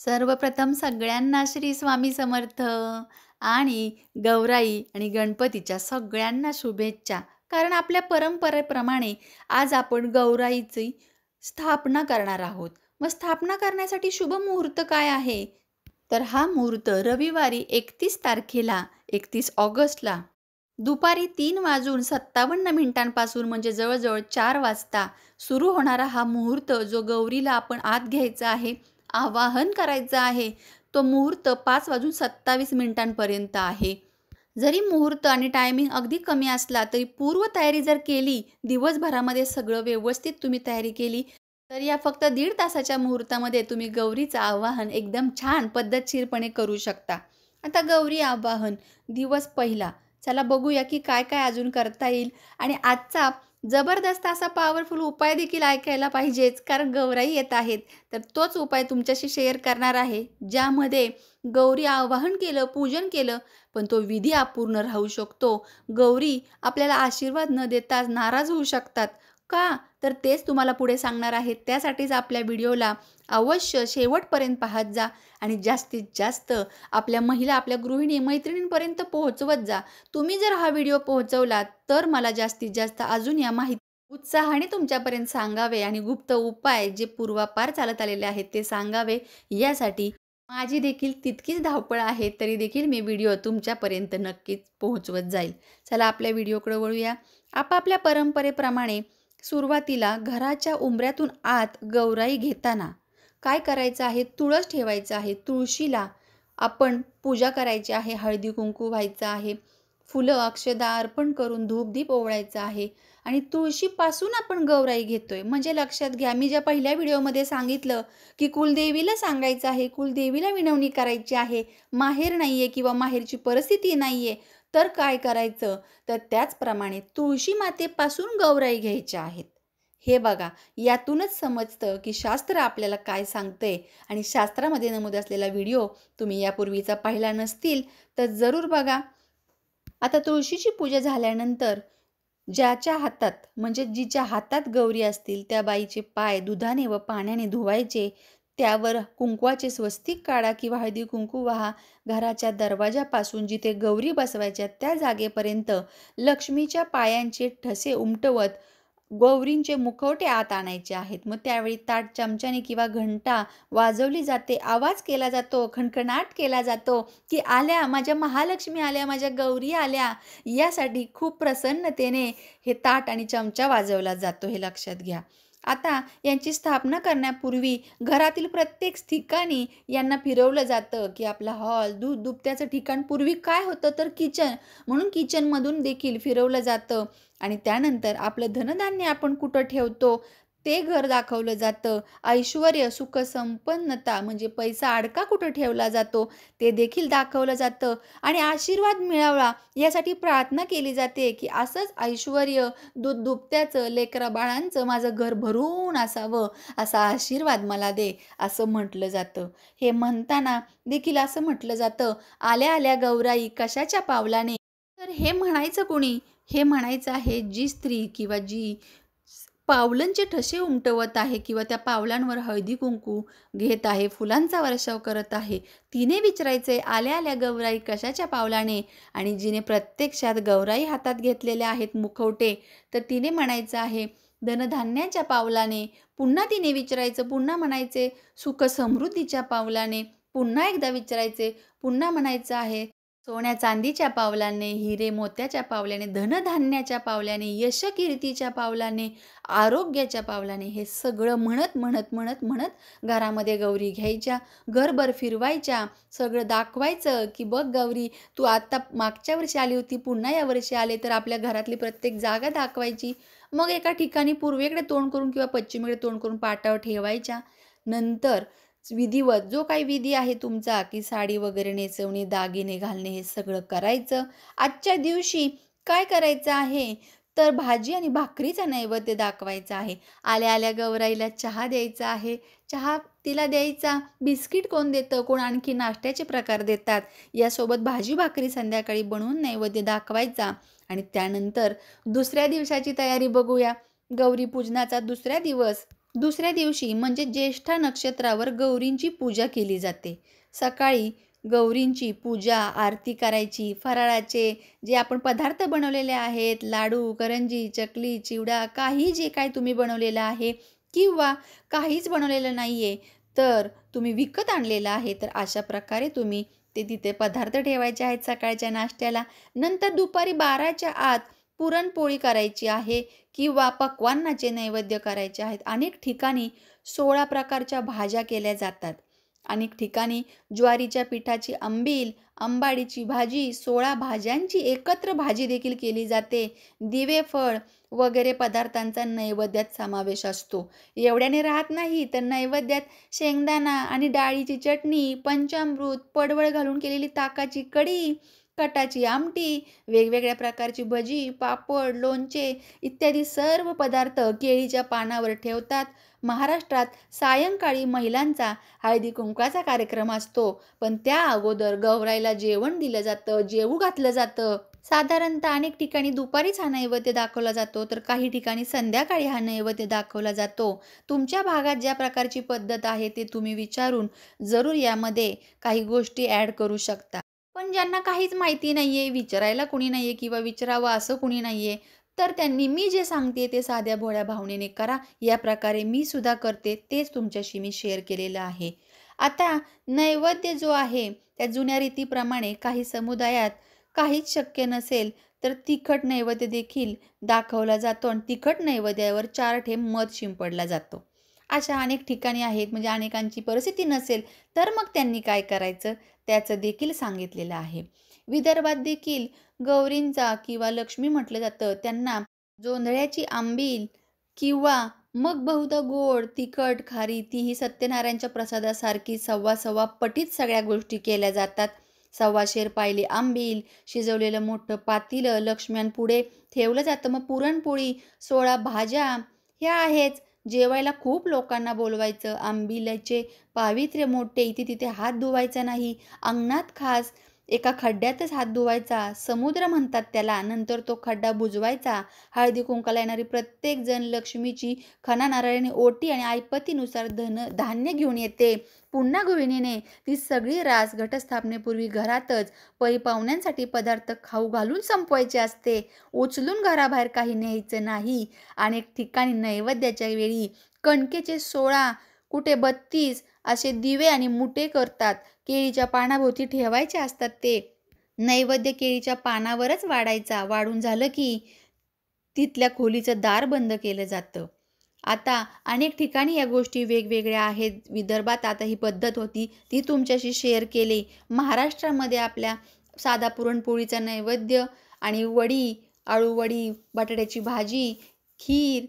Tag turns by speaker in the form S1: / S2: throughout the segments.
S1: सर्वप्रथम सगळ्यांना श्री स्वामी समर्थ आणि गौराई आणि गणपतीच्या सगळ्यांना शुभेच्छा. कारण आपल्या परंपरेप्रमाणे आज आपण गौराईची स्थापना करणार आहोत. मग स्थापना करण्यासाठी शुभ मुहूर्त काय आहे? तर हा मुहूर्त रविवारी 31 तारखेला 31 ऑगस्टला दुपारी 3:57 म्हणजे जवळजवळ 4 वाजता सुरू होणारा हा मुहूर्त जो गौरीला आपण आत घ्यायचा आहे, आवाहन करायचं आहे, तो मुहूर्त 5:27 आहे. जरी मुहूर्त आणि टायमिंग अगदी कमी असला तरी पूर्वतयारी जर केली, दिवसभरामध्ये सगळं व्यवस्थित तुम्ही तयारी केली, तर या फक्त 1.5 तासाच्या मुहूर्तामध्ये तुम्ही गौरीचं आवाहन एकदम छान पद्धतशीरपणे करू शकता. आता गौरी आवाहन दिवस पहिला. चला बघूया की काय-काय अजून करता येईल आणि आजचा जबरदस्त असा पॉवरफुल उपाय देखील ऐकायला पाहिजेच, कारण गौराई येत आहेत. तर तोच उपाय तुमच्याशी शेअर करणार आहे, ज्यामध्ये गौरी आवाहन केलं, पूजन केलं, पण तो विधी अपूर्ण राहू शकतो. गौरी आपल्याला आशीर्वाद न देता नाराज होऊ शकतात. का? तर तेच तुम्हाला पुढे सांगणार आहे. त्यासाठीच आपल्या व्हिडिओला अवश्य शेवटपर्यंत पाहत जा आणि जास्तीत जास्त आपल्या महिला, आपल्या गृहिणी, मैत्रिणींपर्यंत पोहोचवत जा. तुम्ही जर हा व्हिडिओ पोहोचवलात, तर मला जास्तीत जास्त अजून या माहिती उत्साहाने तुमच्यापर्यंत सांगावे आणि गुप्त उपाय जे पूर्वापार चालत आलेले आहेत ते सांगावे. यासाठी माझी देखील तितकीच धावपळ आहे, तरी देखील मी व्हिडिओ तुमच्यापर्यंत नक्कीच पोहोचवत जाईल. चला आपल्या व्हिडिओकडे वळूया. आपापल्या परंपरेप्रमाणे सुरुवातीला घराच्या उंबऱ्यातून आत गौराई घेताना काय करायचं आहे? तुळस ठेवायचं आहे. तुळशीला आपण पूजा करायची आहे, हळदी-कुंकू व्हायचं आहे. फुलं, अक्षदा अर्पण करून धूप-दीप ओवाळायचा आहे आणि तुळशीपासून आपण गौराई घेतोय. म्हणजे लक्षात घ्या, मी ज्या पहिल्या व्हिडिओमध्ये सांगितलं, की कुलदेवीला सांगायचं आहे, कुलदेवीला विनवणी करायची आहे. माहेर नाहीये किंवा माहेरची परिस्थिती नाहीये, तर काय करायचं? तर त्याचप्रमाणे तुळशी मातेपासून गौराई घ्यायच्या आहेत. हे बघा, यातूनच समजतं, की शास्त्र आपल्याला काय सांगतंय आणि शास्त्रामध्ये नमूद असलेला व्हिडिओ तुम्ही यापूर्वीचा पाहिला नसतील, तर जरूर बघा. आता तुळशीची पूजा झाल्यानंतर ज्याच्या हातात म्हणजे जिच्या हातात गौरी असतील त्या बाईचे पाय दुधाने व पाण्याने धुवायचे. त्यावर कुंकवाचे स्वस्तिक काढा किंवा हळदी कुंकू वाहा. घराच्या दरवाजापासून जिथे गौरी बसवायच्या त्या जागेपर्यंत लक्ष्मीच्या पायांचे ठसे उमटवत गौरींचे मुखवटे आत आणायचे आहेत. मग त्यावेळी ताट चमच्याने किंवा घंटा वाजवली जाते, आवाज केला जातो, खणखणाट केला जातो, की आल्या माझ्या महालक्ष्मी आल्या, माझ्या गौरी आल्या. यासाठी खूप प्रसन्नतेने हे ताट आणि चमचा वाजवला जातो, हे लक्षात घ्या. आता यांची स्थापना करण्यापूर्वी घरातील प्रत्येक ठिकाणी यांना फिरवलं जातं, की आपला हॉल, दूध दुभत्याचं ठिकाण पूर्वी काय होतं तर किचन, म्हणून किचनमधून देखील फिरवलं जातं आणि त्यानंतर आपलं धनधान्य आपण कुठं ठेवतो ते घर दाखवलं जातं. ऐश्वर्य, सुख, संपन्नता म्हणजे पैसा अडका कुठं ठेवला जातो ते देखील दाखवलं जातं आणि आशीर्वाद मिळावा यासाठी प्रार्थना केली जाते, की असंच ऐश्वर्य, दूध दुभत्याचं, लेकरा-बाळांचं माझं घर भरून असावं, असा आशीर्वाद मला दे, असं म्हटलं जातं. हे म्हणताना देखील असं म्हटलं जातं, आल्या आल्या गौराई कशाच्या पावलाने. तर हे म्हणायचं कुणी? हे म्हणायचं आहे जी स्त्री किंवा जी पावलांचे ठसे उमटवत आहे किंवा त्या पावलांवर हळदी-कुंकू घेत आहे, फुलांचा वर्षाव करत आहे. तिने विचारायचंय, आल्या आल्या गौराई कशाच्या पावलाने? आणि जिने प्रत्यक्षात गौराई हातात घेतलेल्या आहेत मुखवटे, तर तिने म्हणायचं आहे धनधान्याच्या पावलाने. पुन्हा तिने विचारायचं, पुन्हा म्हणायचे सुख समृद्धीच्या पावलाने. पुन्हा एकदा विचारायचे, पुन्हा म्हणायचं आहे सोन्या चांदीच्या पावलाने, हिरे मोत्याच्या पावलाने, धनधान्याच्या पावलाने, यश कीर्तीच्या पावलाने, आरोग्याच्या पावलाने. हे सगळं म्हणत म्हणत म्हणत म्हणत घरामध्ये गौरी घ्यायच्या, घरभर फिरवायच्या, सगळं दाखवायचं, की बघ गौरी तू आता मागच्या वर्षी आली होती, पुन्हा या वर्षी आले. तर आपल्या घरातली प्रत्येक जागा दाखवायची. मग एका ठिकाणी पूर्वेकडे तोंड करून किंवा पश्चिमेकडे तोंड करून पाटावर ठेवायच्या. नंतर विधिवत जो काही विधी आहे तुमचा, की साडी वगैरे नेसवणे, दागिने घालणे, हे सगळं करायचं. आजच्या दिवशी काय करायचं आहे, तर भाजी आणि भाकरीचा नैवेद्य दाखवायचा आहे. आल्या आल्या गौराईला चहा द्यायचा आहे. चहा तिला द्यायचा. बिस्किट कोण देतं, कोण आणखी नाश्त्याचे प्रकार देतात. यासोबत भाजी भाकरी संध्याकाळी बनवून नैवेद्य दाखवायचा आणि त्यानंतर दुसऱ्या दिवसाची तयारी बघूया. गौरी पूजनाचा दुसरा दिवस दुसऱ्या दिवशी म्हणजे ज्येष्ठा नक्षत्रावर गौरींची पूजा केली जाते. सकाळी गौरींची पूजा, आरती करायची, फराळाचे जे आपण पदार्थ बनवलेले आहेत, लाडू, करंजी, चकली, चिवडा, काही जे काही तुम्ही बनवलेलं आहे किंवा काहीच बनवलेलं नाहीये, तर तुम्ही विकत आणलेलं आहे, तर अशा प्रकारे तुम्ही ते तिथे पदार्थ ठेवायचे आहेत सकाळच्या नाश्त्याला. नंतर दुपारी 12च्या आत पुरणपोळी करायची आहे किंवा पक्वान्नाचे नैवेद्य करायचे आहेत. अनेक ठिकाणी 16 प्रकारच्या भाज्या केल्या जातात. अनेक ठिकाणी ज्वारीच्या पिठाची आंबील, आंबाडीची भाजी, 16 भाज्यांची एकत्र भाजी देखील केली जाते. दिवेफळ वगैरे पदार्थांचा नैवेद्यात समावेश असतो. एवढ्याने राहत नाही, तर नैवेद्यात शेंगदाणा आणि डाळीची चटणी, पंचामृत, पडवळ घालून केलेली ताकाची कढी, कटाची आमटी, वेगवेगळ्या प्रकारची भजी, पापड, लोणचे इत्यादी सर्व पदार्थ केळीच्या पानावर ठेवतात. महाराष्ट्रात सायंकाळी महिलांचा हळदी-कुंकवाचा कार्यक्रम असतो. पण त्या अगोदर गौराईला जेवण दिलं जातं, जेवू घातलं जातं. साधारणतः अनेक ठिकाणी दुपारीच हा नैवेद्य दाखवला जातो, तर काही ठिकाणी संध्याकाळी हा नैवेद्य दाखवला जातो. तुमच्या भागात ज्या प्रकारची पद्धत आहे ते तुम्ही विचारून जरूर यामध्ये काही गोष्टी ॲड करू शकता. पण ज्यांना काहीच माहिती नाहीये, विचारायला कुणी नाहीये किंवा विचारावं असं कुणी नाहीये, तर त्यांनी मी जे सांगते ते साध्या भोळ्या भावनेने करा. या प्रकारे मी सुद्धा करते, तेच तुमच्याशी मी शेअर केलेलं आहे. आता नैवेद्य जो आहे, त्या जुन्या रीतीप्रमाणे काही समुदायात काहीच शक्य नसेल, तर तिखट नैवेद्य देखील दाखवला जातो आणि तिखट नैवेद्यावर 4 ठेंब मध शिंपडला जातो. अशा अनेक ठिकाणी आहेत, म्हणजे अनेकांची परिस्थिती नसेल, तर मग त्यांनी काय करायचं त्याचं देखील सांगितलेलं आहे. विदर्भात देखील गौरींचा किंवा लक्ष्मी म्हटलं जातं त्यांना जोंधळ्याची आंबील किंवा मग बहुधा गोड, तिखट, खारी तीही सत्यनारायणच्या प्रसादासारखी सव्वा-सव्वा पटीत सगळ्या गोष्टी केल्या जातात. सव्वाशेर पायली आंबील, शिजवलेलं मोठं पातेलं लक्ष्म्यांपुढे ठेवलं जातं. मग पुरणपोळी, 16 भाज्या ह्या आहेच. जेवायला खूप लोकांना बोलवायचं. आंबिलाचे पावित्र्य मोठे, इथे-तिथे हात धुवायचा नाही. अंगणात खास एका खड्ड्यातच हात धुवायचा. समुद्र म्हणतात त्याला. नंतर तो खड्डा बुजवायचा. हळदी-कुंकवाला येणारी प्रत्येकजण लक्ष्मीची खणा नारळाने ओटी आणि ऐपतीनुसार धान्य घेऊन येते. पुन्हा गृहिणीने ती सगळी रास घटस्थापनेपूर्वी घरातच पै-पाहुण्यांसाठी पदार्थ खाऊ घालून संपवायचे असते. उचलून घराबाहेर काही न्यायचं नाही. अनेक ठिकाणी नैवेद्याच्या वेळी कणकेचे 16, कुठे 32 असे दिवे आणि मुठे करतात. केळीच्या पानाभोवती ठेवायचे असतात ते. नैवेद्य केळीच्या पानावरच वाढायचा. वाढून झालं की तिथल्या खोलीचं दार बंद केलं जातं. आता अनेक ठिकाणी या गोष्टी वेगवेगळ्या आहेत. विदर्भात आता ही पद्धत होती, ती तुमच्याशी शेअर केली. महाराष्ट्रामध्ये आपल्या साधा पुरणपोळीचा नैवेद्य आणि वडी, अळूवडी, बटाट्याची भाजी, खीर,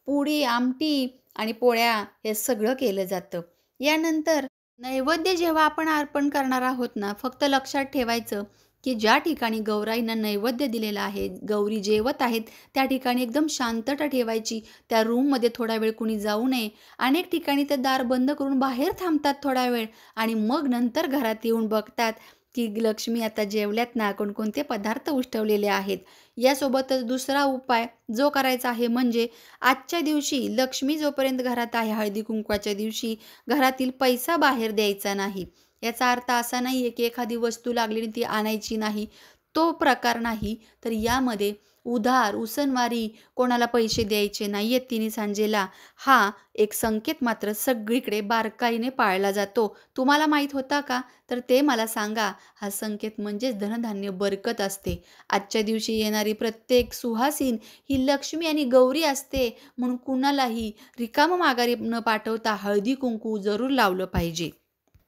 S1: पुरी, आमटी आणि पोळ्या हे सगळं केलं जातं. यानंतर नैवेद्य जेव्हा आपण अर्पण करणार आहोत ना, फक्त लक्षात ठेवायचं, की ज्या ठिकाणी गौराईंना नैवेद्य दिलेला आहे, गौरी जेवत आहेत, त्या ठिकाणी एकदम शांतता ठेवायची. त्या रूममध्ये थोडा वेळ कुणी जाऊ नये. अनेक ठिकाणी ते दार बंद करून बाहेर थांबतात थोडा वेळ आणि मग नंतर घरात येऊन बघतात, की लक्ष्मी आता जेवल्यात ना, कोणकोणते पदार्थ उष्टवलेले आहेत. यासोबतच दुसरा उपाय जो करायचा आहे म्हणजे आजच्या दिवशी लक्ष्मी जोपर्यंत घरात आहे, हळदी-कुंकवाच्या दिवशी घरातील पैसा बाहेर द्यायचा नाही. याचा अर्थ असा नाही आहे, की एखादी वस्तू लागली आणि ती आणायची नाही. तो प्रकार नाही. तर यामध्ये उधार, उसनवारी, कोणाला पैसे द्यायचे नाहीयेत तिन्ही सांजेला, हा एक संकेत मात्र सगळीकडे बारकाईने पाळला जातो. तुम्हाला माहीत होता का? तर ते मला सांगा. हा संकेत म्हणजेच धनधान्य बरकत असते. आजच्या दिवशी येणारी प्रत्येक सुहासीन ही लक्ष्मी आणि गौरी असते. म्हणून कुणालाही रिकामं माघारी न पाठवता हळदी-कुंकू जरूर लावलं पाहिजे.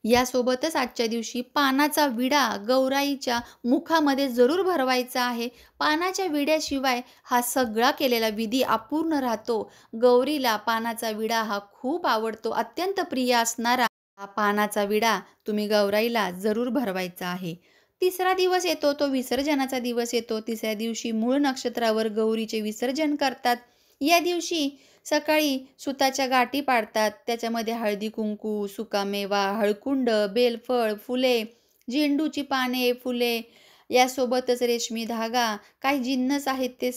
S1: यासोबतच आजच्या दिवशी पानाचा विडा गौराईच्या मुखामध्ये जरूर भरवायचा आहे. पानाच्या विड्याशिवाय हा सगळा केलेला विधी अपूर्ण राहतो. गौरीला पानाचा विडा हा खूप आवडतो. अत्यंत प्रिय असणारा हा पानाचा विडा तुम्ही गौराईला जरूर भरवायचा आहे. तिसरा दिवस येतो तो विसर्जनाचा दिवस येतो. तिसऱ्या दिवशी मूळ नक्षत्रावर गौरीचे विसर्जन करतात. या दिवशी सकाळी सुताच्या गाठी पाडतात. त्याच्यामध्ये हळदी-कुंकू, सुकामेवा, हळकुंड, बेलफळ, फुले, झेंडूची पाने, फुले यासोबतच रेशमी धागा, काही जिन्नस आहेत ते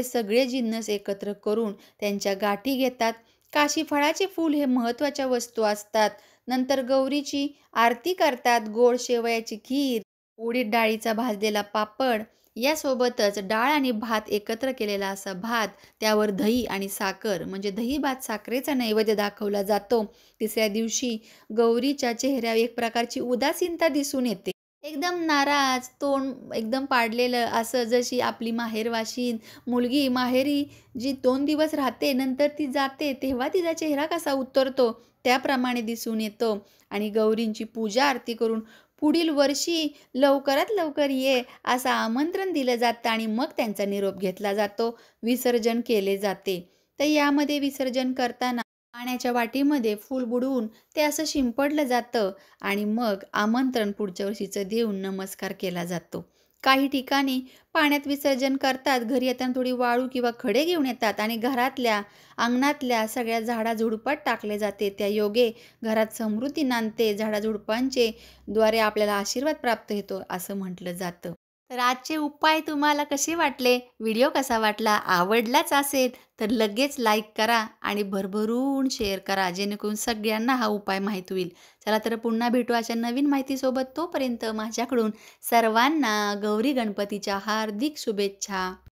S1: सगळे जिन्नस एकत्र करून त्यांच्या गाठी घेतात. काशीफळाचे फूल हे महत्त्वाच्या वस्तू असतात. नंतर गौरीची आरती करतात. गोड शेवयाची खीर, उडीद डाळीचा भाजलेला पापड, यासोबतच डाळ आणि भात एकत्र केलेला असा भात, त्यावर दही आणि साखर म्हणजे दही भात साखरेचा नैवेद्य दाखवला जातो. तिसऱ्या दिवशी गौरीच्या चेहऱ्यावर एक प्रकारची उदासीनता दिसून येते. एकदम नाराज, तोंड एकदम पाडलेलं असं, जशी आपली माहेरवाशीण मुलगी माहेरी जी 2 दिवस राहते, नंतर ती जाते, तेव्हा तिचा चेहरा कसा उतरतो, त्याप्रमाणे दिसून येतो. आणि गौरींची पूजा आरती करून पुढील वर्षी लवकरात लवकर ये, असं आमंत्रण दिलं जातं आणि मग त्यांचा निरोप घेतला जातो. विसर्जन केले जाते. तर यामध्ये विसर्जन करताना पाण्याच्या वाटीमध्ये फूल बुडवून ते असं शिंपडलं जातं आणि मग आमंत्रण पुढच्या वर्षीचं देऊन नमस्कार केला जातो. काही ठिकाणी पाण्यात विसर्जन करतात. घरी येताना थोडी वाळू किंवा खडे घेऊन येतात आणि घरातल्या, अंगणातल्या सगळ्या झाडाझुडपात टाकले जाते. त्या योगे घरात समृद्धी नांदते. झाडाझुडपांचे द्वारे आपल्याला आशीर्वाद प्राप्त होतो असं म्हटलं जातं. तर आजचे उपाय तुम्हाला कसे वाटले? व्हिडिओ कसा वाटला? आवडलाच असेल तर लगेच लाईक करा आणि भरभरून शेअर करा, जेणेकरून सगळ्यांना हा उपाय माहीत होईल. चला तर पुन्हा भेटू अशा नवीन माहितीसोबत. तोपर्यंत माझ्याकडून सर्वांना गौरी गणपतीच्या हार्दिक शुभेच्छा.